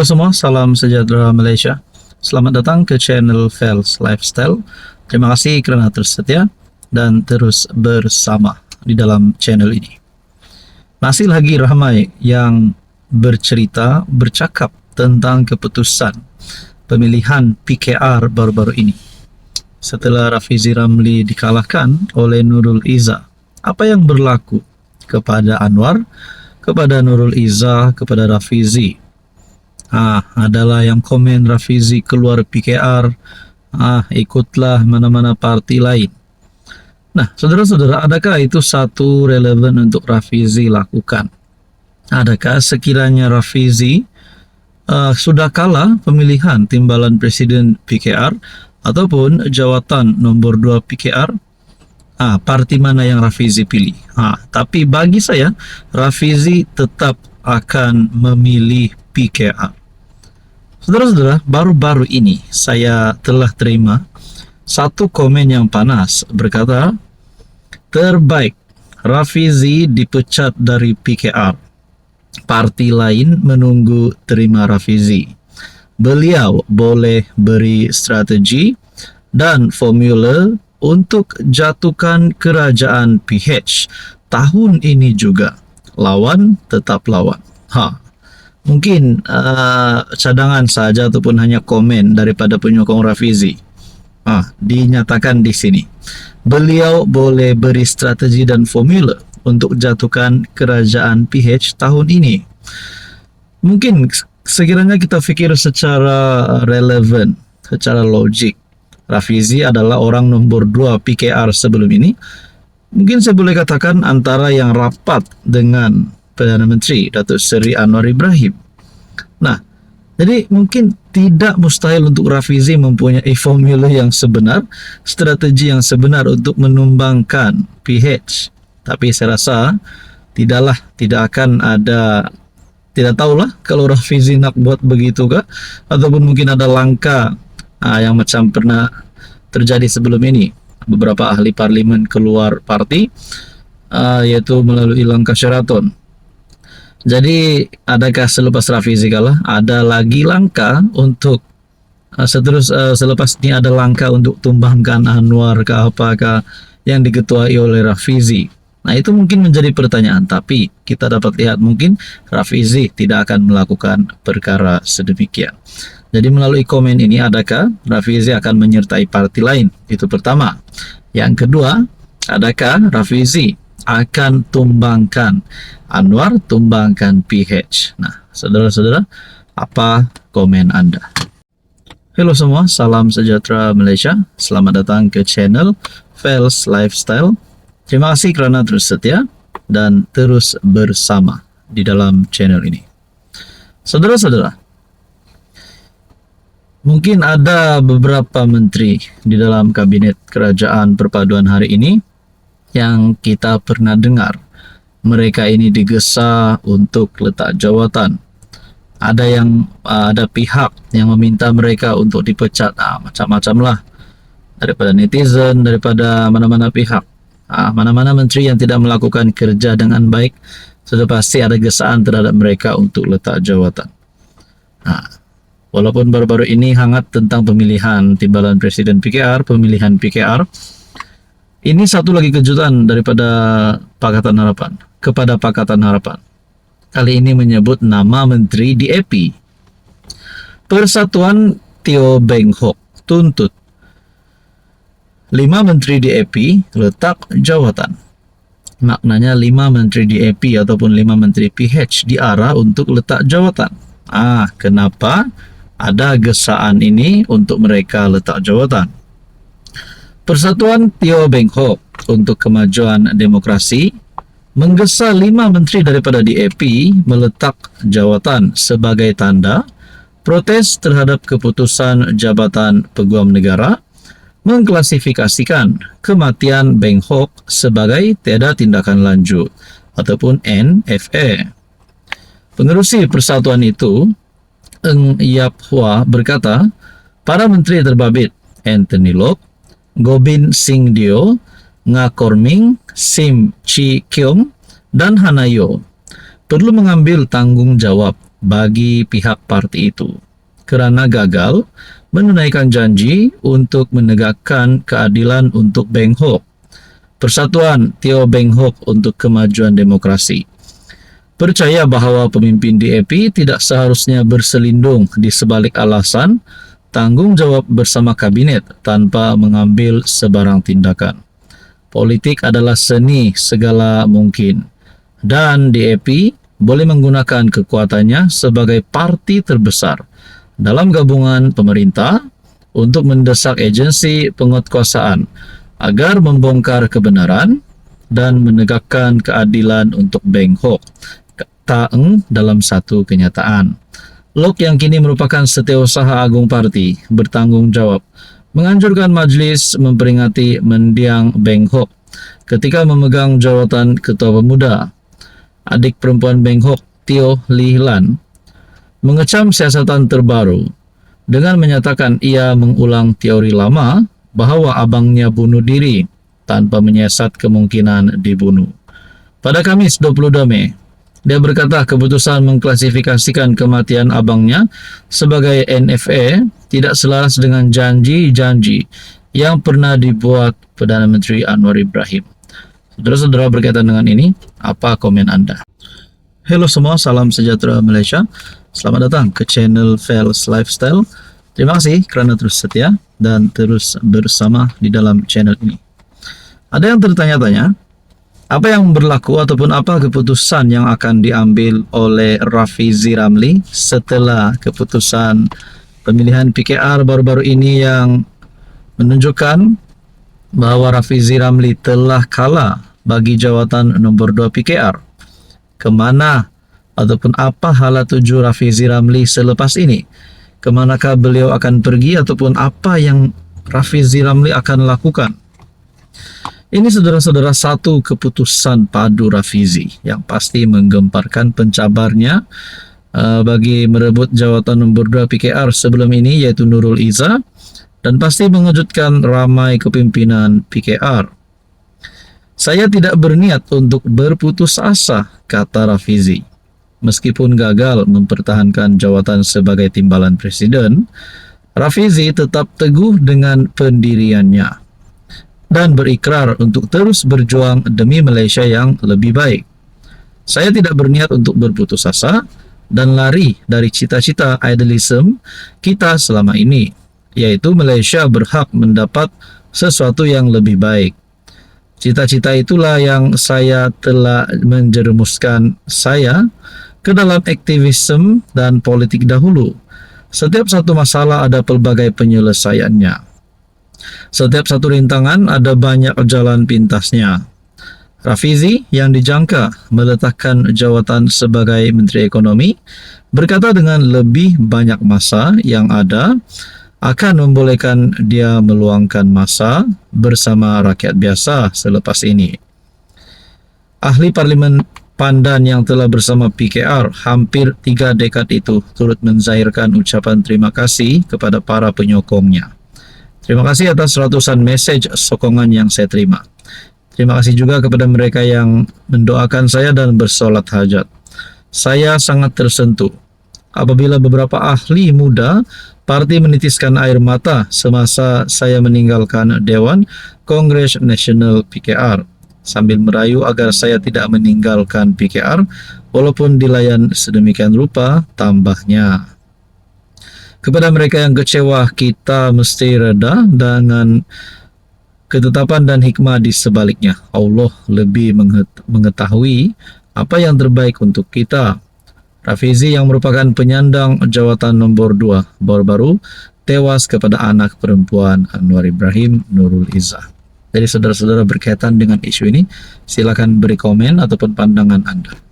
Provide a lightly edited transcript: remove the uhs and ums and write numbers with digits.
Halo semua, salam sejahtera Malaysia. Selamat datang ke channel Fels Lifestyle. Terima kasih kerana terus setia dan terus bersama di dalam channel ini. Masih lagi ramai yang bercakap tentang keputusan pemilihan PKR baru-baru ini. Setelah Rafizi Ramli dikalahkan oleh Nurul Izzah, apa yang berlaku kepada Anwar, kepada Nurul Izzah, kepada Rafizi? Adalah yang komen Rafizi keluar PKR, ikutlah mana-mana parti lain. Nah, saudara-saudara, adakah itu satu relevan untuk Rafizi lakukan? Adakah sekiranya Rafizi sudah kalah pemilihan timbalan presiden PKR ataupun jawatan nombor 2 PKR? Parti mana yang Rafizi pilih? Tapi bagi saya, Rafizi tetap akan memilih PKR. Saudara-saudara, baru-baru ini saya telah terima satu komen yang panas berkata, terbaik Rafizi dipecat dari PKR. Parti lain menunggu terima Rafizi. Beliau boleh beri strategi dan formula untuk jatuhkan kerajaan PH tahun ini juga. Lawan tetap lawan. Mungkin cadangan saja ataupun hanya komen daripada penyokong Rafizi. Dinyatakan di sini, beliau boleh beri strategi dan formula untuk jatuhkan kerajaan PH tahun ini. Mungkin sekiranya kita fikir secara relevan, secara logik, Rafizi adalah orang nombor 2 PKR sebelum ini. Mungkin saya boleh katakan antara yang rapat dengan Perdana Menteri Datuk Seri Anwar Ibrahim. Nah, jadi mungkin tidak mustahil untuk Rafizi mempunyai formula yang sebenar, strategi yang sebenar untuk menumbangkan PH. Tapi saya rasa tidak akan ada, tidak tahulah kalau Rafizi nak buat begitu kah, ataupun mungkin ada langkah yang macam pernah terjadi sebelum ini. Beberapa ahli parlimen keluar parti, yaitu melalui langkah Sheraton. Jadi adakah selepas Rafizi kalah ada lagi langkah untuk selepas ini ada langkah untuk tumbangkan Anwar ke apakah yang diketuai oleh Rafizi? Nah, itu mungkin menjadi pertanyaan, tapi kita dapat lihat mungkin Rafizi tidak akan melakukan perkara sedemikian. Jadi melalui komen ini, adakah Rafizi akan menyertai parti lain? Itu pertama. Yang kedua, adakah Rafizi akan tumbangkan Anwar, tumbangkan PH? Nah, saudara-saudara, apa komen Anda? Halo semua, salam sejahtera Malaysia. Selamat datang ke channel Fels Lifestyle. Terima kasih kerana terus setia dan terus bersama di dalam channel ini. Saudara-saudara, mungkin ada beberapa menteri di dalam kabinet kerajaan perpaduan hari ini yang kita pernah dengar. Mereka ini digesa untuk letak jawatan. Ada pihak yang meminta mereka untuk dipecat. Macam-macam lah. Daripada netizen, daripada mana-mana pihak. Mana-mana menteri yang tidak melakukan kerja dengan baik, sudah pasti ada gesaan terhadap mereka untuk letak jawatan. Walaupun baru-baru ini hangat tentang pemilihan timbalan presiden PKR, pemilihan PKR, ini satu lagi kejutan daripada Pakatan Harapan, kepada Pakatan Harapan. Kali ini menyebut nama menteri DAP. Persatuan Teo Beng Hock tuntut 5 menteri DAP letak jawatan. Maknanya 5 menteri DAP ataupun 5 menteri PH diarah untuk letak jawatan. Kenapa ada gesaan ini untuk mereka letak jawatan? Persatuan Teo Beng Hock untuk Kemajuan Demokrasi menggesa 5 menteri daripada DAP meletak jawatan sebagai tanda protes terhadap keputusan Jabatan Peguam Negara mengklasifikasikan kematian Beng Hock sebagai tiada tindakan lanjut ataupun NFA. Pengerusi persatuan itu, Eng Yap Hua, berkata, para menteri terbabit Anthony Loke, Gobind Singh Dio, Ngakor Ming, Sim Chi Keong, dan Hanayo perlu mengambil tanggung jawab bagi pihak parti itu karena gagal menunaikan janji untuk menegakkan keadilan untuk Beng Hok, Persatuan Teo Beng Hok untuk Kemajuan Demokrasi. Percaya bahwa pemimpin DAP tidak seharusnya berselindung di sebalik alasan tanggung jawab bersama kabinet tanpa mengambil sebarang tindakan. Politik adalah seni segala mungkin, dan DAP boleh menggunakan kekuatannya sebagai parti terbesar dalam gabungan pemerintah untuk mendesak agensi penguatkuasaan agar membongkar kebenaran dan menegakkan keadilan untuk Beng Hok, kata Eng dalam satu kenyataan. Lok yang kini merupakan setiausaha agung parti bertanggung jawab menganjurkan majelis memperingati mendiang Beng Hok ketika memegang jawatan Ketua Pemuda. Adik perempuan Beng Hok, Teo Lee Lan, mengecam siasatan terbaru dengan menyatakan ia mengulang teori lama bahwa abangnya bunuh diri tanpa menyiasat kemungkinan dibunuh. Pada Kamis 22 Mei, dia berkata keputusan mengklasifikasikan kematian abangnya sebagai NFA tidak selaras dengan janji-janji yang pernah dibuat Perdana Menteri Anwar Ibrahim. Saudara-saudara, berkaitan dengan ini, apa komen Anda? Halo semua, salam sejahtera Malaysia. Selamat datang ke channel Fels Lifestyle. Terima kasih kerana terus setia dan terus bersama di dalam channel ini. Ada yang tertanya-tanya, apa yang berlaku ataupun apa keputusan yang akan diambil oleh Rafizi Ramli setelah keputusan pemilihan PKR baru-baru ini yang menunjukkan bahwa Rafizi Ramli telah kalah bagi jawatan nombor 2 PKR. Kemana ataupun apa hala tuju Rafizi Ramli selepas ini? Kemanakah beliau akan pergi ataupun apa yang Rafizi Ramli akan lakukan? Ini saudara-saudara satu keputusan padu Rafizi yang pasti menggemparkan pencabarnya bagi merebut jawatan nombor 2 PKR sebelum ini, yaitu Nurul Izzah, dan pasti mengejutkan ramai kepimpinan PKR. Saya tidak berniat untuk berputus asa, kata Rafizi. Meskipun gagal mempertahankan jawatan sebagai timbalan presiden, Rafizi tetap teguh dengan pendiriannya dan berikrar untuk terus berjuang demi Malaysia yang lebih baik. Saya tidak berniat untuk berputus asa dan lari dari cita-cita idealisme kita selama ini, yaitu Malaysia berhak mendapat sesuatu yang lebih baik. Cita-cita itulah yang saya telah menjerumuskan saya ke dalam aktivisme dan politik dahulu. Setiap satu masalah ada pelbagai penyelesaiannya. Setiap satu rintangan ada banyak jalan pintasnya. Rafizi yang dijangka meletakkan jawatan sebagai Menteri Ekonomi berkata dengan lebih banyak masa yang ada akan membolehkan dia meluangkan masa bersama rakyat biasa selepas ini. Ahli Parlimen Pandan yang telah bersama PKR hampir 3 dekad itu turut menzahirkan ucapan terima kasih kepada para penyokongnya. Terima kasih atas ratusan mesej sokongan yang saya terima. Terima kasih juga kepada mereka yang mendoakan saya dan bersolat hajat. Saya sangat tersentuh apabila beberapa ahli muda parti menitiskan air mata semasa saya meninggalkan Dewan Kongres Nasional PKR sambil merayu agar saya tidak meninggalkan PKR walaupun dilayan sedemikian rupa, tambahnya. Kepada mereka yang kecewa, kita mesti reda dengan ketetapan dan hikmah di sebaliknya. Allah lebih mengetahui apa yang terbaik untuk kita. Rafizi yang merupakan penyandang jawatan nombor 2 baru-baru tewas kepada anak perempuan Anwar Ibrahim, Nurul Izzah. Jadi saudara-saudara, berkaitan dengan isu ini, silakan beri komen ataupun pandangan Anda.